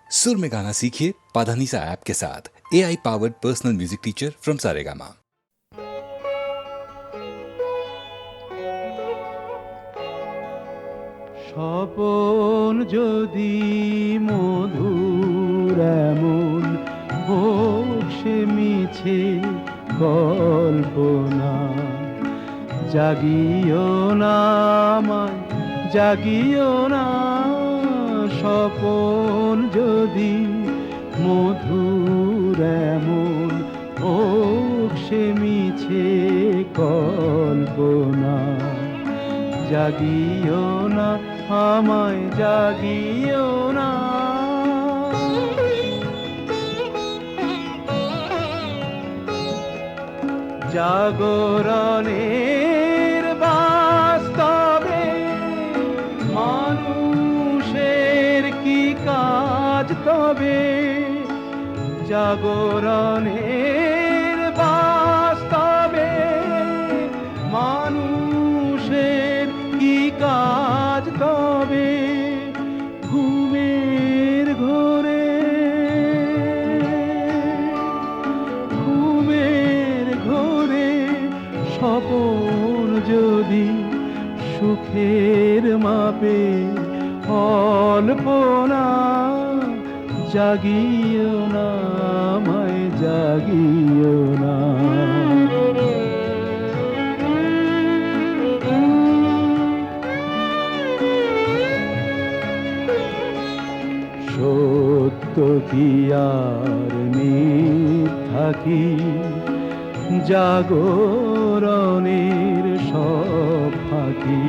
सुर में गाना सीखिए पाधानीसा ऐप के साथ। AI powered personal music teacher from Saregama. Swapan যদি মধুর এমন হোক সে মিছে কল্পনা, জাগিও না আমায় জাগিও না, স্বপন যদি মধুর এমন হোক সে মিছে কল্পনা, জাগিও না আমায় জাগিও না। জাগরণের বাস্তবে মানুষের কি কাজ তবে, জাগরণের বাস্তবে মানুষের কি কাজ তবে, ঘুমের ঘোরে স্বপন যদি সুখের মাপে অল্পনা, জাগিও না আমায় জাগিও না। সত্য কি আর মিথ্যা কি, জাগরণের সব ফাঁকি,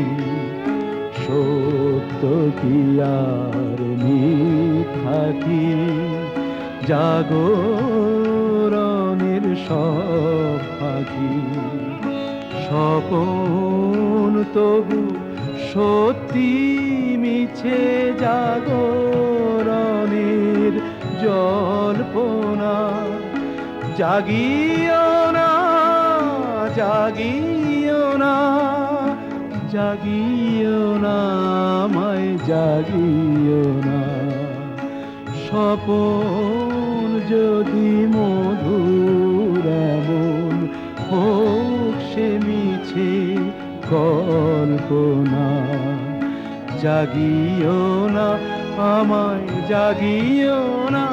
সত্য কি আর মিথ্যা কি, জাগরণের সব ফাঁকি, স্বপন তবু সত্যি মিছে জাগরণের জল্পনা, জাগিও না জাগিও না, জাগিও না আমায় জাগিও না, স্বপন যদি মধুর এমন হোক সে মিছে কল্পনা, জাগিও না আমায় জাগিও না।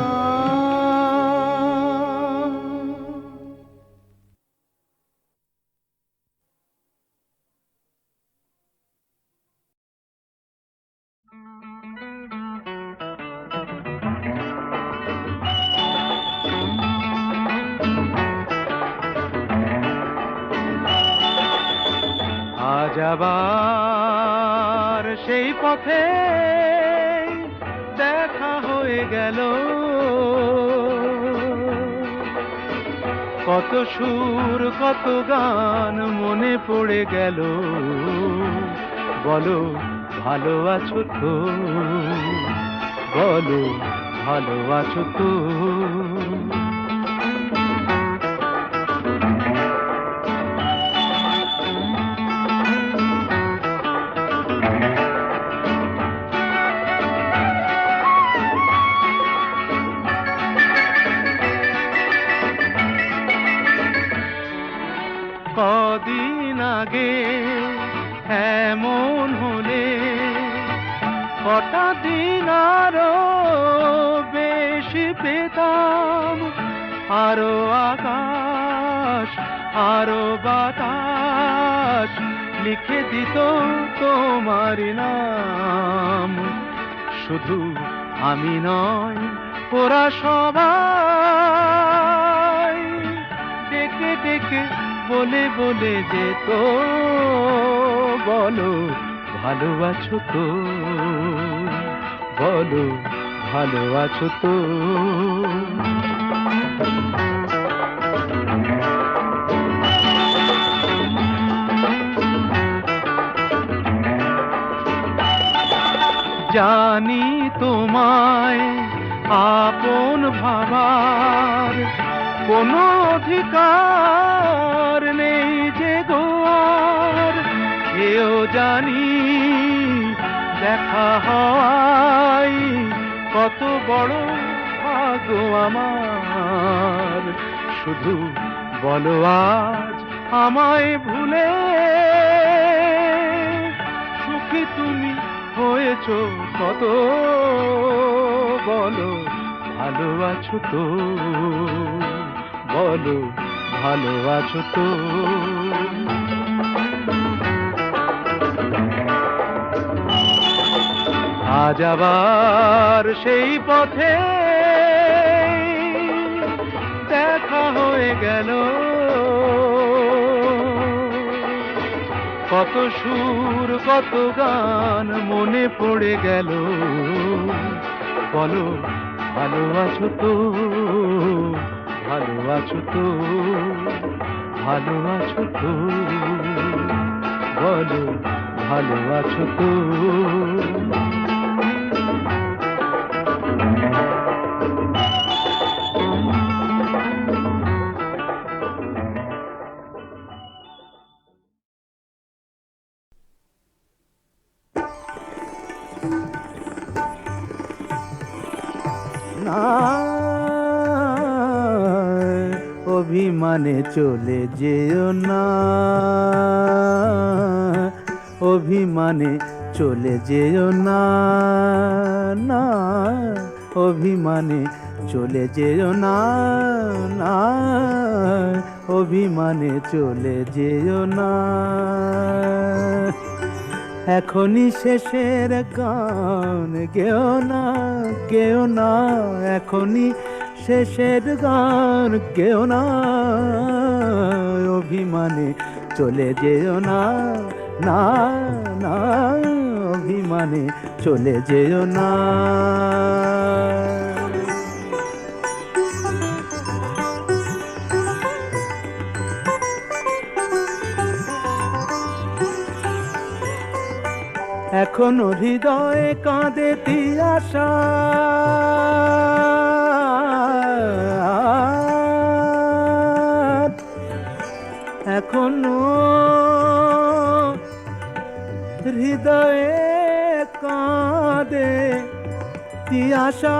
আজ আবার সেই পথে দেখা হয়ে গেল, কত সুর কত গান মনে পড়ে গেল, বলো ভালো আছো তো, বলো ভালো আছো তো। কদিন আগে এমন হলে কটা দিন আরো বেশি পেতাম, আরো আকাশ আরো বাতাস লিখে দিত তোমার নাম, শুধু আমি নয় ওরা সবাই ডেকে ডেকে বলে বলে যেত, বলো ভালো আছো তো, বলো ভালো আছো তো। জানি তোমায় আপন ভাবার কোনো অধিকার নেই যে গোয়ার, এও জানি দেখা হয় কত বড় ভাগ্য আমার, শুধু বলো আজ আমায় ভুলে সুখী তুমি হয়েছো কত, বলো ভালো আছো তো, বলো ভালো আছো তো। আজ আবার সেই পথে দেখা হয়ে গেল, কত সুর কত গান মনে পড়ে গেল, বলো ভালো আছো তো, ভালো আছো তো, ভালো আছো তো, বলো ভালো আছো তো। না অভিমানে চলে যেও না, অভিমানে চলে যেও না, না অভিমানে চলে যেও না, না অভিমানে চলে যেও না। এখনই শেষের গান গেও না, গেও না, এখনই শেষের গান গেও না, অভিমানে চলে যেও না, না না অভিমানে চলে যেও না। এখনো হৃদয়ে কাঁদে তিয়াশা, এখনো হৃদয়ে কাঁদে তিয়াশা,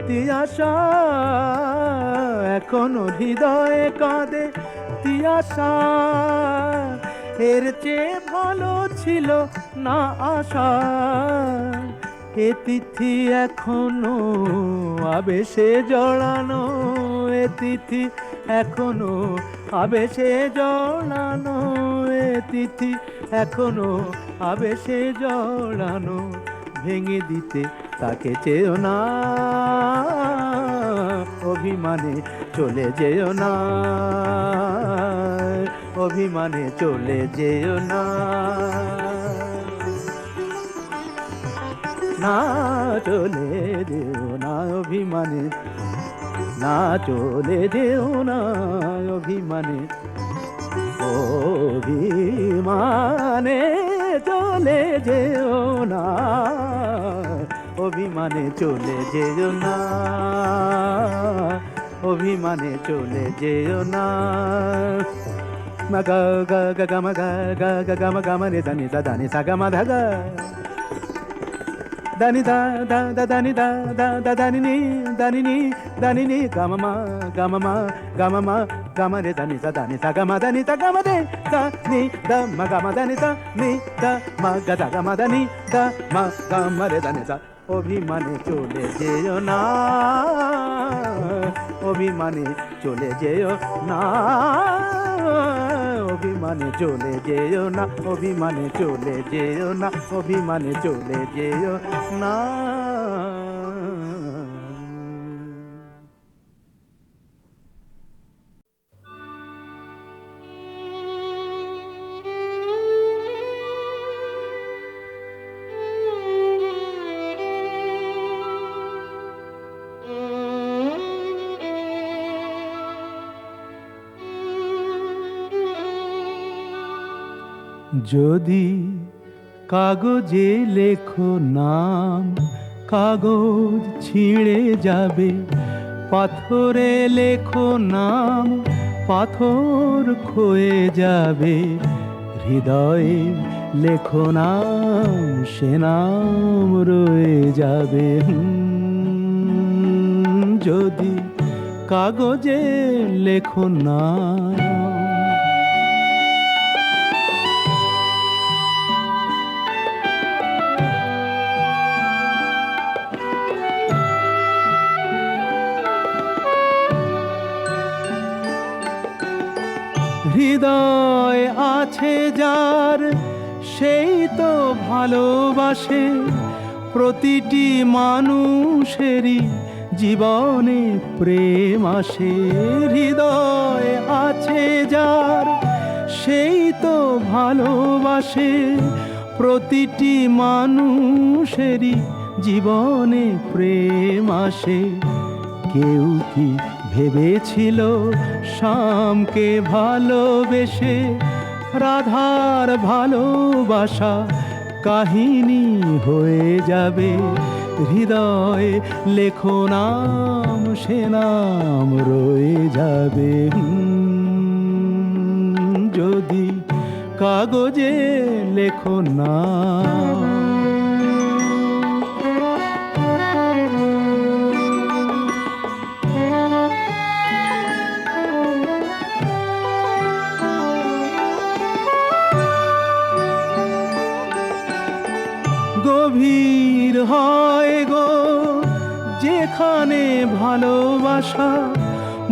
তিয়াশা এখনো হৃদয়ে কাঁদে তিয়াশা, এর চেয়ে ভালো ছিল না আশা, এ তিথি এখনো আবেশে জড়ানো, এ তিথি এখনো আবেশে জড়ানো, এ তিথি এখনো আবেশে জড়ানো, ভেঙে দিতে তাকে চেয়েও না, অভিমানে চলে যেও না, অভিমানে চলে যেও না, না চলে যেও না অভিমানে, না চলে যেও না অভিমানে, অভিমানে চলে যেও না, অভিমানে চলে যেও না, অভিমানে চলে যেও না। মা গা গা গা গা মা গা গা গা গা মা গা মা রে দানি দা দানি সা গা মা ধা গা, দানি দা দা দা দানি দা দা দা দানি নি দানি নি দানি নি গা মা মা গা মা মা গা মা মা গা মা রে দানি সা দানি সা গা মা দানি তা গা মা দে সা নি দা মা গা মা দানি সা নি দা মা গা দা গা মা দানি দা মা গা মা রে দানি সা। অভিমানে চলে যেও না, অভিমানে চলে যেও না, অভিমানে চলে যেও না, অভিমানে চলে যেও না, অভিমানে চলে যেও না। যদি কাগজে লেখো নাম, কাগজ ছিঁড়ে যাবে, পাথরে লেখো নাম, পাথর ক্ষয়ে যাবে, হৃদয়ে লেখো নাম, সে নাম রয়ে যাবে। যদি কাগজে লেখো নাম। হৃদয় আছে যার, সেই তো ভালোবাসে, প্রতিটি মানুষেরই জীবনে প্রেম আসে। হৃদয় আছে যার, সেই তো ভালোবাসে, প্রতিটি মানুষেরই জীবনে প্রেম আসে। কেউ কি ভেবেছিল শ্যামকে ভালোবেসে রাধার ভালোবাসা কাহিনী হয়ে যাবে? হৃদয়ে লেখো নাম, সে নাম রয়ে যাবে। যদি কাগজে লেখো নাম। গভীর হয় গো যেখানে ভালোবাসা,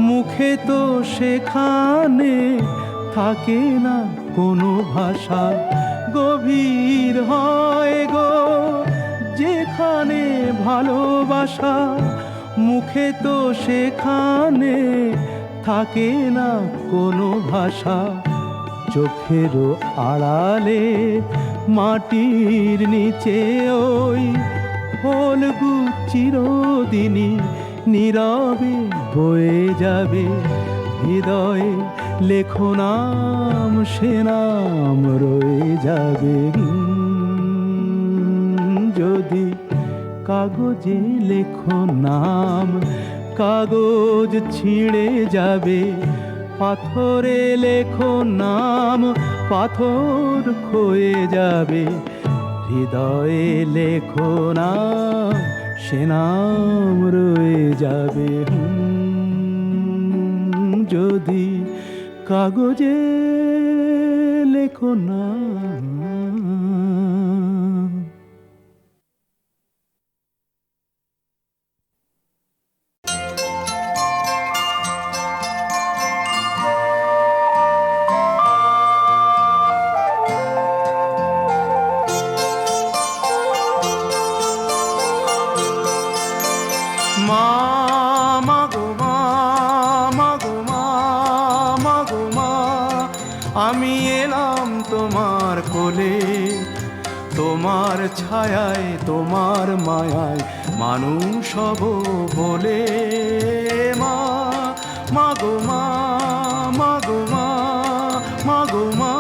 মুখে তো সেখানে থাকে না কোনো ভাষা। গভীর হয় গো যেখানে ভালোবাসা, মুখে তো সেখানে থাকে না কোনো ভাষা। চোখেরও আড়ালে মাটির নিচে ওই ফলগু চিরদিনই নীরবে বয়ে যাবে। হৃদয়ে লেখো নাম, সে নাম রয়ে যাবে। যদি কাগজে লেখো নাম, কাগজ ছিঁড়ে যাবে। পাথরে লেখো নাম, পাথর ক্ষয়ে যাবে। হৃদয়ে লেখো নাম, সে নাম রয়ে যাবে। যদি কাগজে লেখো নাম। মা মাগো মা, মাগো মা, মাগো মা, আমি এলাম তোমার কোলে। তোমার ছায়ায়, তোমার মায়ায় মানুষ হব বলে। মা মাগো মা, মাগো মা, মাগো মা।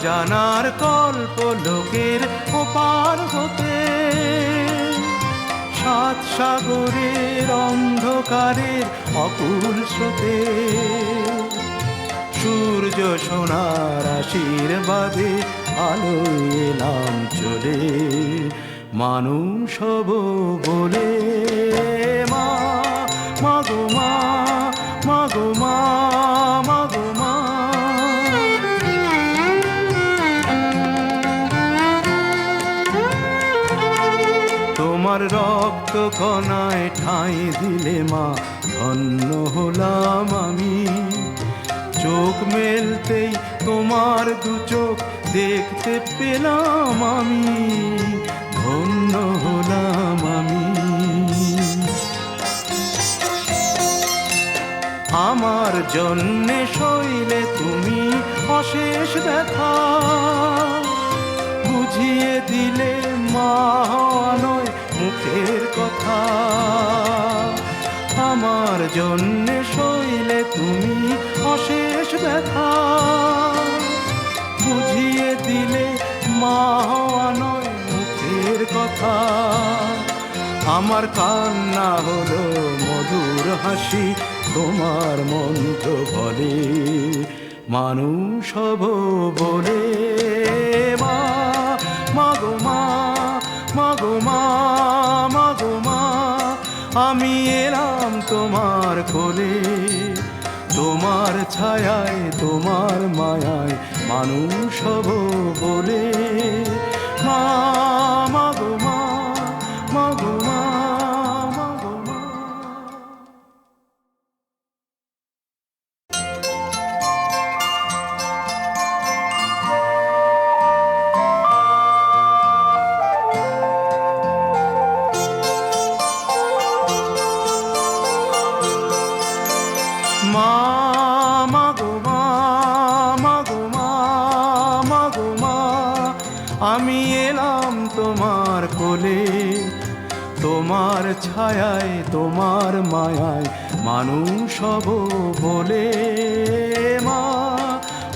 জানার কল্প লোকের ওপার হতে, সাত সাগরের অন্ধকারের অকুল স্রোতে, সূর্য সোনার আশীর্বাদে আলোয় এলাম চলে। মানুষ হব বলে। মা মাগো মা, মাগো মা, মাগো মা। তোমার রক্ত কণায় ঠাঁই দিলে মা, ধন্য হলাম আমি। চোখ মেলতেই তোমার দু চোখ দেখতে পেলাম আমি, ধন্য হলাম আমি। আমার জন্যে সইলে তুমি অশেষ ব্যথা, বুঝিয়ে দিলে মা হওয়া নয় মুখের কথা। আমার জন্যে সইলে তুমি অশেষ অশেষ ব্যথা বুঝিয়ে দিলে মা হওয়া নয় মুখের কথা। আমার কান্না হলো মধুর হাসি, তোমার মন্ত্র বলে মানুষ হব বলে। মা মাগো মা, মাগো মা, মাগো মা, আমি এলাম তোমার কোলে, তোমার ছায়ায় তোমার মায়ায় মানুষ হব বলে। মা মাগো মা, মাগো মা, মাগো মা। মা মাগো মা, মাগো মা, মাগো মা, আমি এলাম তোমার কোলে, তোমার ছায়ায় তোমার মায়ায় মানুষ হব বলে। মা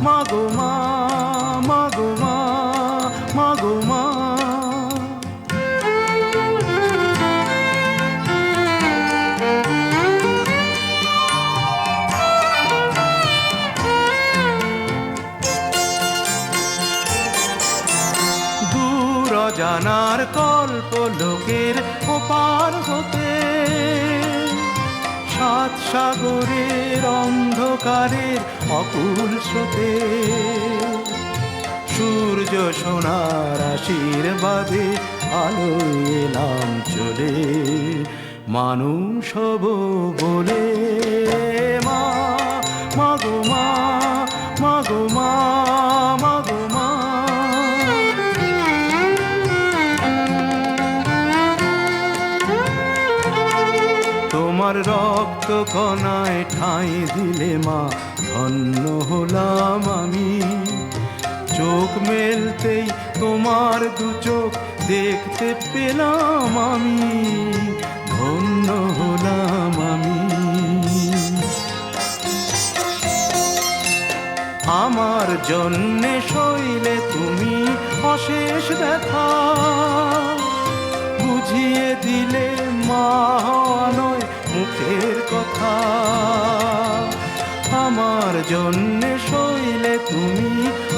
মাগো মা, মাগো মা, মাগো মা। জানার কল্প লোকের ওপার হতে, সাত সাগরের অন্ধকারের অকুল স্রোতে, সূর্য সোনার আশীর্বাদে আলোয় এলাম চলে, মানুষ হব বলে। মা মাগো মা, মাগো মা, মাগো মা। তোমার রক্ত কণায় ঠাঁই দিলে মা ধন্য হলাম আমি, চোখ মেলতেই তোমার দু চোখ দেখতে পেলাম আমি, ধন্য হলাম আমি। আমার জন্যে সইলে তুমি অশেষ ব্যথা, বুঝিয়ে দিলে মা হওয়া নয় মুখের কথা। আমার জন্যে সইলে তুমি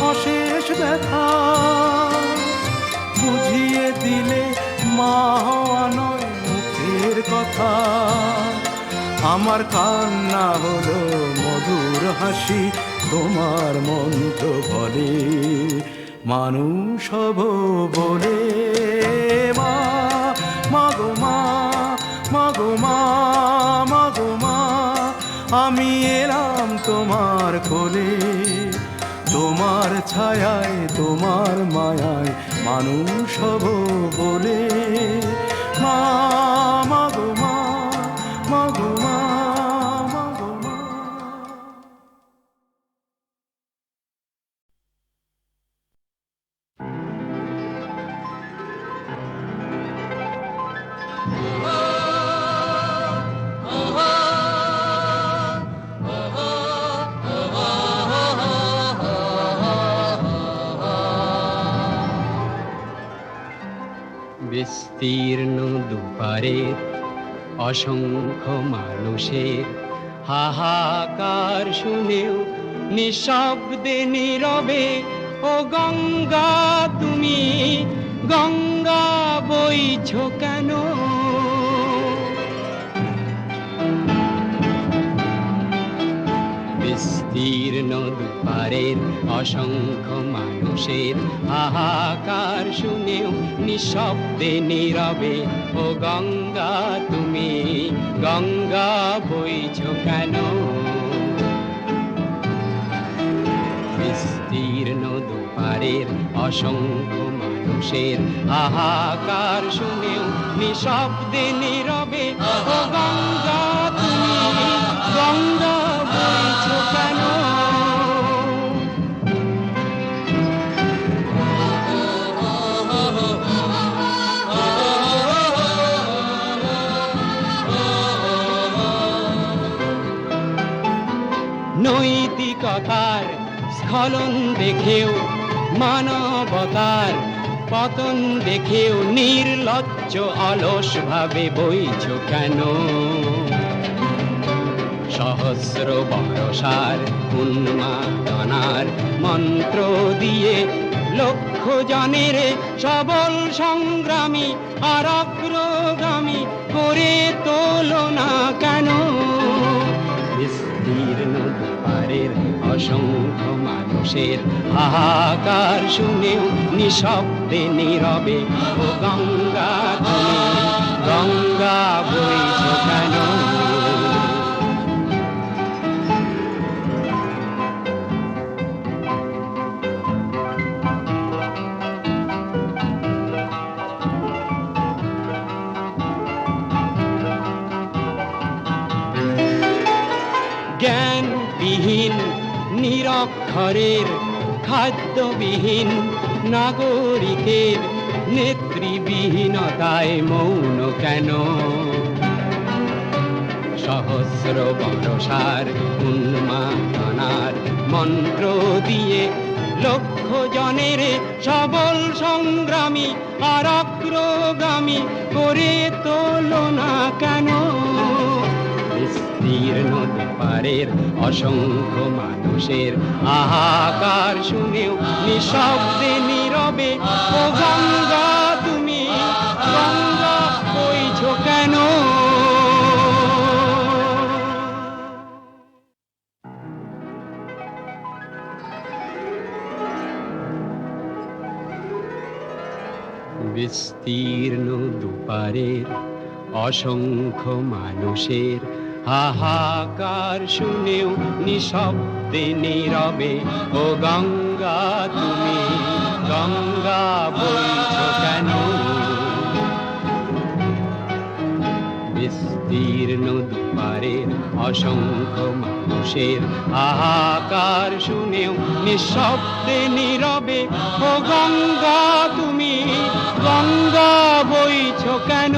অশেষ ব্যথা, বুঝিয়ে দিলে মা হওয়া নয় মুখের কথা। আমার কান্না হলো মধুর হাসি, তোমার মন্ত্র বলে মানুষ হব বলে। মা মাগো মা, মাগো মা, মাগো মা, আমি এলাম তোমার কোলে, তোমার ছায়ায় তোমার মায়ায় মানুষ হব বলে। মা মাগো মা, মাগো মা, মাগো মা। বিস্তীর্ণ দুপারের অসংখ্য মানুষের হাহাকার শুনেও নিঃশব্দে নীরবে, ও গঙ্গা তুমি গঙ্গা বইছো কেন? বিস্তীর্ণ দুপারের অসংখ্য মানুষের হাহাকার শুনেও নিঃশব্দে নীরবে, ও গঙ্গা তুমি গঙ্গা বইছো কেন? বিস্তীর্ণ দুপারের অসংখ্য মানুষের হাহাকার শুনেও নিঃশব্দে নীরবে, ও গঙ্গা তুমি গঙ্গা বইছো কেন? নিষ্ঠুরতার স্খলন দেখেও, মানবতার পতন দেখেও নির্লজ্জ অলস ভাবে বইছ কেন? সহস্র বরষার উন্মাদনার মন্ত্র দিয়ে লক্ষ জনের সবল সংগ্রামী আর অগ্রগামী করে তোলো না কেন? বিস্তীর্ণ দুয়ারের অসংখ্য মানুষের হাহাকার শুনেও নিঃশব্দে নীরবে ও গঙ্গা তুমি গঙ্গা বইছ কেন? জ্ঞানবিহীন নিরক্ষরের খাদ্যবিহীন নাগরিকের নেতৃবিহীনতায় মৌন কেন? সহস্র বরষার উন্মাদনার মন্ত্র দিয়ে লক্ষ জনের সবল সংগ্রামী আর অগ্রগামী করে তোলো না কেন? বিস্তীর্ণ দুপারের অসংখ্য মানুষের হাহাকার শুনেও নিঃশব্দে নীরবে ও গঙ্গা তুমি গঙ্গা বইছ কেন? বিস্তীর্ণ দুপারের অসংখ্য মানুষের হাহাকার শুনেও নিঃশব্দে নীরবে ও গঙ্গা তুমি গঙ্গা বইছ কেন? বিস্তীর্ণ দুপারের অসংখ্য মানুষের হাহাকার শুনেও নিঃশব্দে নীরবে ও গঙ্গা তুমি গঙ্গা বইছ কেন?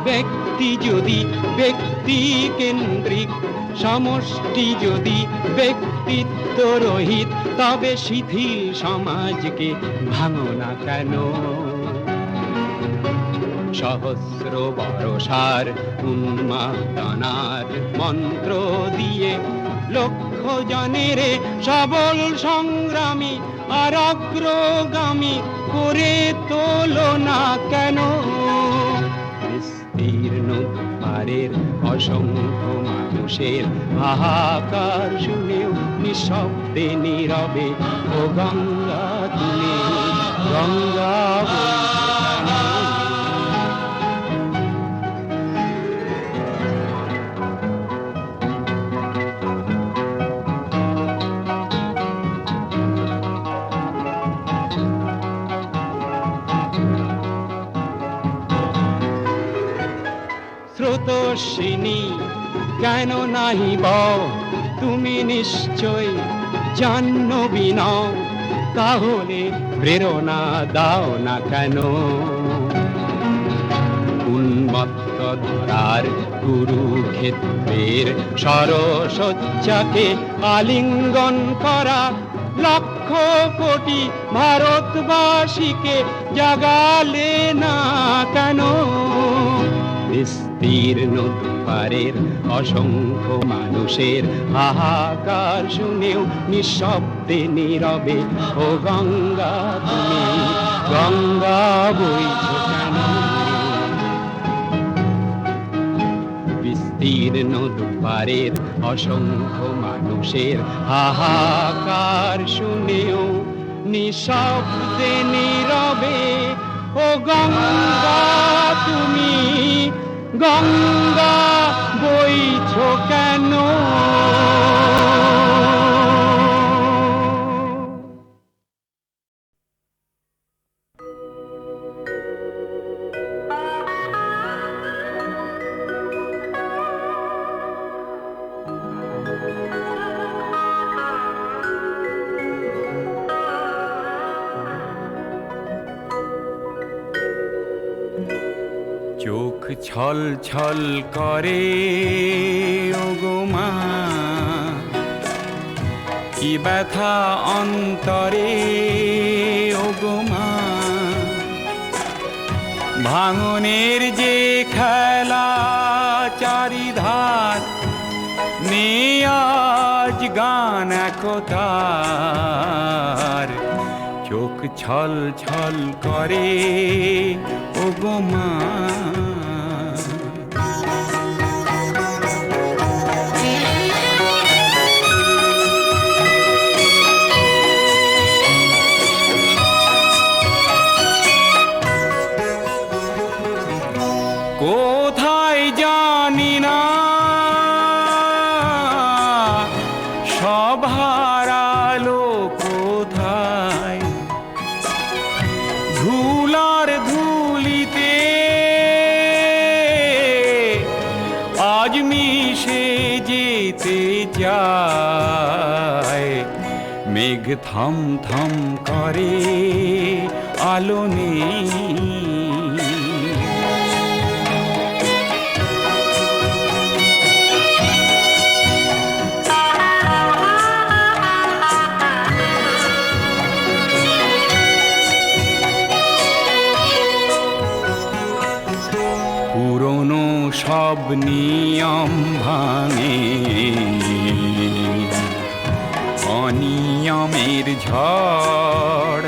ব্যক্তি যদি ব্যক্তি কেন্দ্রিক, সমষ্টি যদি ব্যক্তিত্ব রহিত, তবে শিথিল সমাজকে ভাঙো না কেন? সহস্র বরষার উন্মাদনার মন্ত্র দিয়ে লক্ষ জনের সবল সংগ্রামী আর অগ্রগামী করে তোলো না কেন? বিস্তীর্ণ দুপারের অসংখ্য মানুষের হাহাকার শুনেও নিঃশব্দে নীরবে ও গঙ্গা তুমি গঙ্গা বইছ কেন? স্রোতস্বিনী কেন নাহি বও, তুমি নিশ্চয় জাহ্নবী নও, তাহলে প্রেরণা দাও না কেন? উন্মত্ত ধরার কুরুক্ষেত্রের সরসজ্জাকে আলিঙ্গন করা লক্ষ কোটি ভারতবাসীকে জাগালে না কেন? বিস্তীর্ণ দুপারের অসংখ্য মানুষের হাহাকার শুনেও নিঃশব্দে নীরবে ও গঙ্গা তুমি গঙ্গা বইছ কেন? বিস্তীর্ণ দুপারের অসংখ্য মানুষের হাহাকার শুনেও নিঃশব্দে নীরবে ও গঙ্গা তুমি গঙ্গা বইছ কেন? ছল ছল করে ওগো মা, কি ব্যথা অন্তরে ওগো মা। ভাঙনের যে খেলা চারিধার, নেই আজ গান একতার। চোখ ছল ছল করে ওগো মা। কোথায় জানি না সব হারালো কোথায়, ধুলার ধুলিতে আজ মিশে যেতে চায়। মেঘ থম থম করে আলো নেই, পুরনো সব নিয়ম ভাঙে, অনিয়মের ঝড়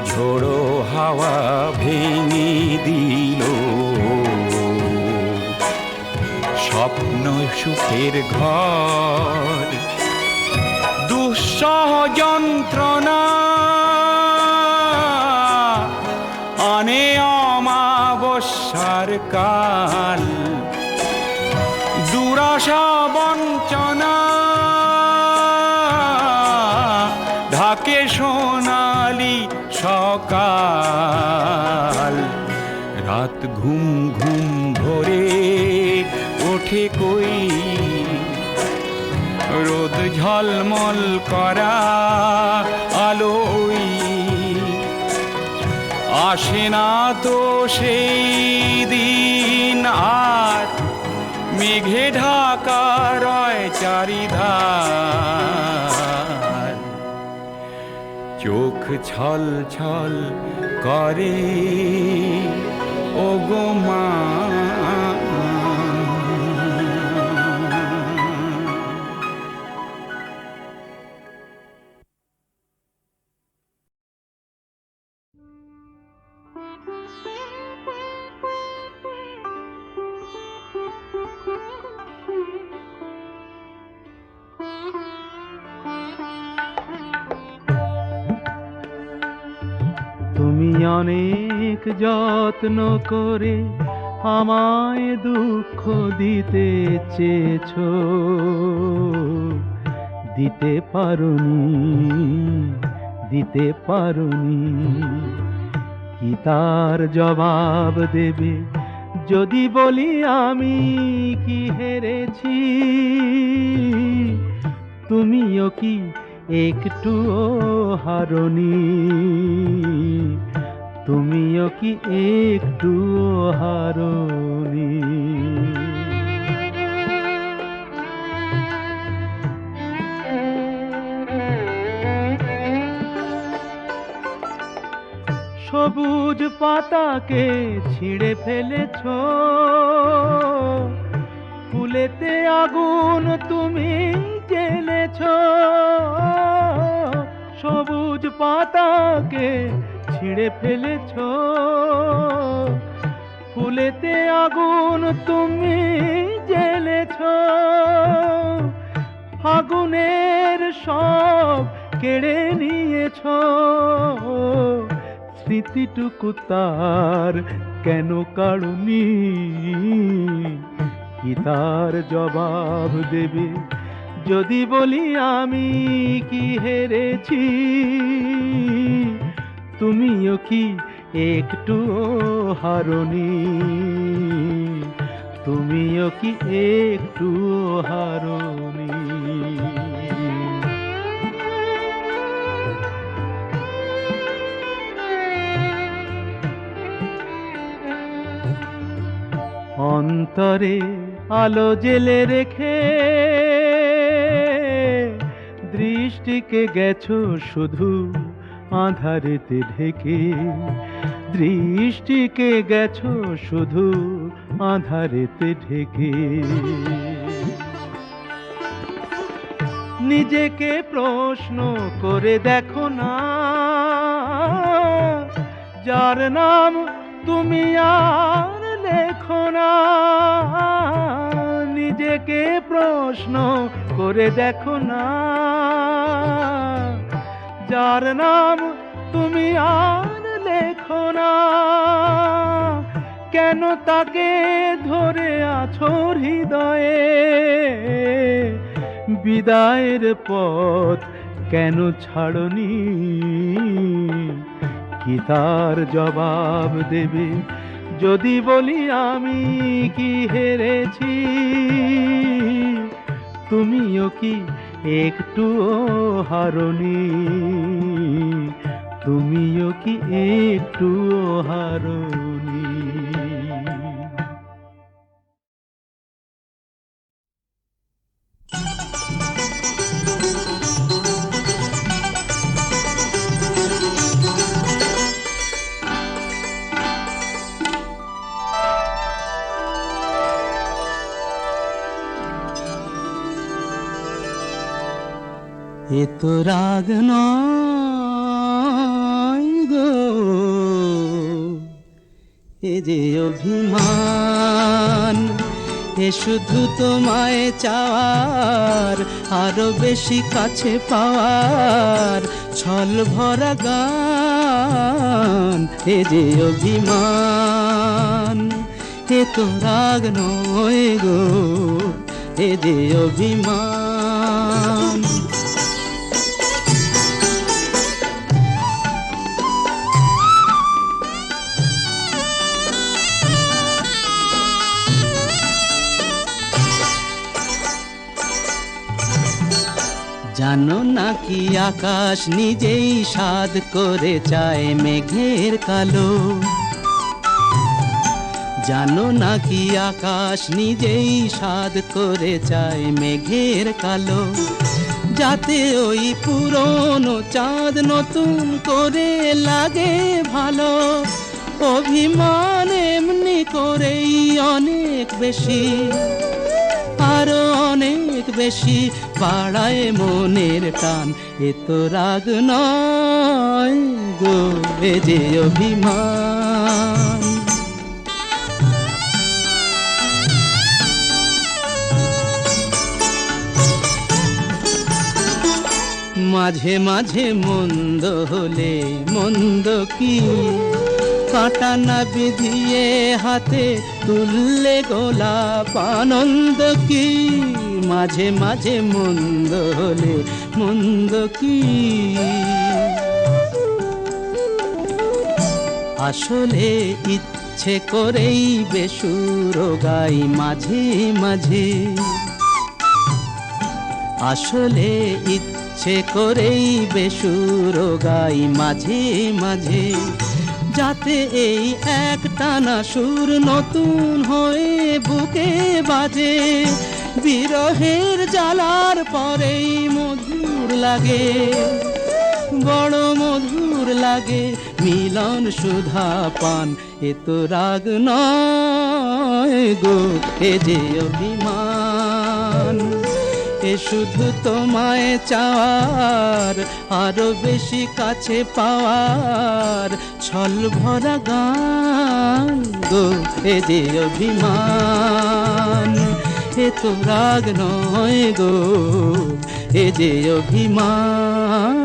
ঝোড়ো হাওয়া ভেঙে দিল স্বপ্ন সুখের ঘর। দুঃসহ যন্ত্রণা আনে অমাবস্যার কাল, দুরাশা বঞ্চনা ঢাকে সোনালি সকাল। রাত ঘুম ঘুম ভরে ওঠে কই, রোদ ঝলমল করা আলোই। আসে না তো সেই দিন আর, মেঘে ঢাকা রয় চারিধার। চোখ ছল ছল করে ওগো মা। তুমি অনেক যত্ন করে আমায় দুঃখ দিতে চেয়েছো, দিতে পারোনি। কি তার জবাব দেবে যদি বলি আমি কি হেরেছি? তুমিও কি একটুও হারোনি? তুমিও কি একটুও হারোনি? সবুজ পাতাকে ছিঁড়ে ফেলেছো, ফুলেতে আগুন তুমি জ্বেলেছো। সবুজ পাতাকে ছিঁড়ে ফেলেছো, ফুলেতে আগুন তুমি জ্বেলেছো। ফাগুনের সব কেড়ে নিয়েছো, স্মৃতিটুকু তার কেন কাড়ুনি? কি তার জবাব দেবে যদি বলি আমি কি হেরেছি? তুমিও কি একটুও হারোনি? তুমিও কি একটুও হারোনি? অন্তরে আলো জেলে রেখে দৃষ্টিকে গেছো শুধু আঁধারেতে ঢেকে, দৃষ্টিকে গেছো শুধু আঁধারেতে ঢেকে। নিজেকে প্রশ্ন করে দেখো না, যার নাম তুমি আর লেখো না। নিজেকে প্রশ্ন করে দেখো না, যার নাম তুমি আর লেখো না। কেন তাকে ধরে আছো হৃদয়ে, বিদায়ের পথ কেন ছাড়নি? কি তার জবাব দেবে যদি বলি আমি কি হেরেছি? তুমিও কি একটুও হারনি? তুমিও কি একটুও হারনি? এ তো রাগ নয় গো, এ যে অভিমান। এ শুধু তোমায় চাওয়ার, আরো বেশি কাছে পাওয়ার ছল ভরা গান। এ যে অভিমান, এ তো রাগ নয় গো, এ যে অভিমান। জানো নাকি আকাশ নিজেই সাধ করে চায় মেঘের কালো? জানো নাকি আকাশ নিজেই সাধ করে চায় মেঘের কালো? যাতে ওই পুরনো চাঁদ নতুন করে লাগে ভালো। অভিমান এমনি করেই অনেক বেশি, আরো অনেক বেশি বাড়ায় মনের টান। এ তো রাগ নয় গো, এ যে অভিমান। মাঝে মাঝে মন্দ হলে মন্দ কি, কাঁটা না বিধিয়ে হাতে তুললে গোলাপ আনন্দ কি? মাঝে মাঝে মন্দ হলে মন্দ কি? আসলে ইচ্ছে করেই বেসুর গাই মাঝে মাঝে। আসলে ইচ্ছে করেই বেসুর গাই মাঝে মাঝে। যাতে এই একটানা সুর নতুন হয়ে বুকে বাজে। বিরহের জ্বালার পরেই মধুর লাগে, বড় মধুর লাগে মিলন সুধা পান। এ তো রাগ নয় গো, এ যে অভিমান। এ শুধু তোমায় চাওয়ার, আরো বেশি কাছে পাওয়ার ছল ভরা গান গো, এ যে অভিমান। এ তো রাগ নয় গো, এ যে অভিমান।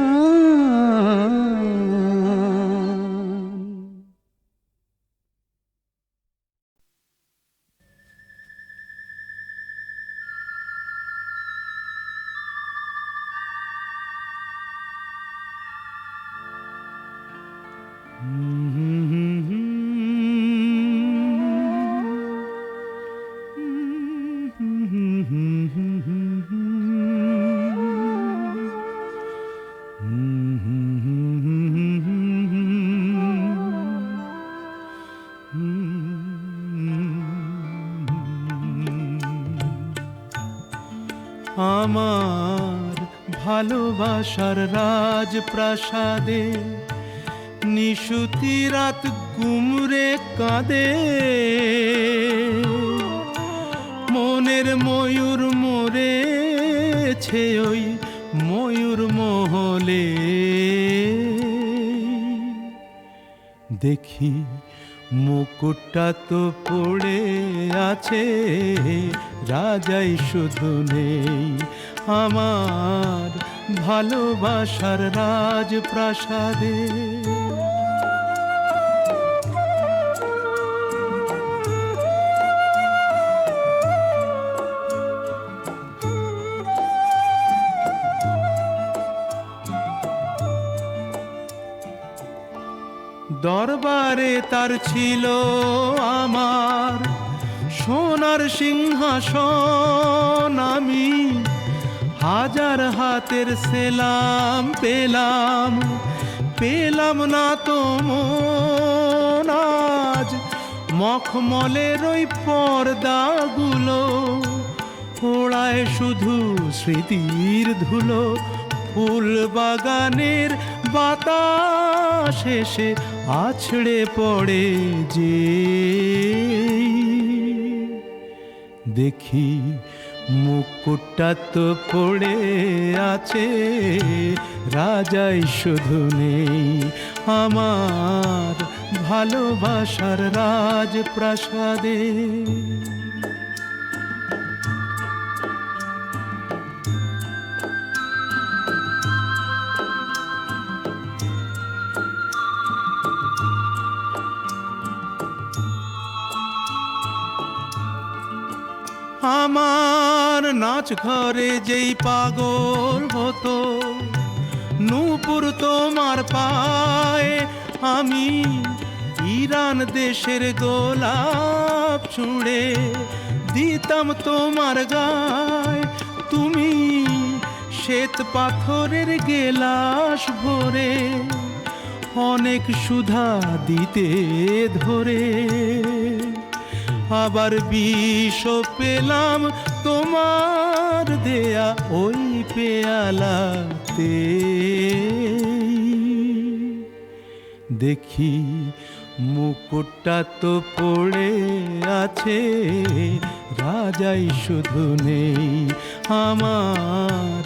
আমার ভালোবাসার রাজপ্রাসাদে নিশুতি রাত গুমরে কাঁদে, মনের ময়ূর মরেছে ওই ময়ূর মহলে। দেখি মুকুটটা তো পড়ে আছে, রাজাই শুধু নেই আমার ভালোবাসার রাজপ্রাসাদে। দরবারে তার ছিল আমার সোনার সিংহাসন, আমি হাজার হাতের সেলাম পেলাম, পেলাম না তো মন আজ মখমলের ওই পর্দাগুলো, ওড়ায় শুধু স্মৃতির ধুলো। ফুল বাগানের বাতাস এসে আছড়ে পড়ে যে, দেখি মুকুটটা তো পড়ে আছে, রাজাই শুধু নেই আমার ভালোবাসার রাজপ্রাসাদে। আমার নাচ ঘরে যেই পাগল হতো, নূপুর তোমার পায়ে, আমি ইরান দেশের গোলাপ ছুঁড়ে দিতাম তোমার গায়ে। তুমি শ্বেত পাথরের গেলাস ভরে অনেক সুধা দিতে ধরে, আবার বিষ পেলাম তোমার দেয়া ওই পেয়ালাতে। দেখি মুকুটটা তো পড়ে আছে, রাজাই শুধু নেই আমার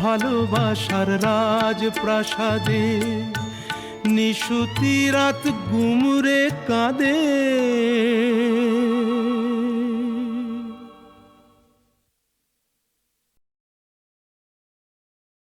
ভালোবাসার রাজপ্রাসাদে। নিশুতি রাত গুমরে কাঁদে,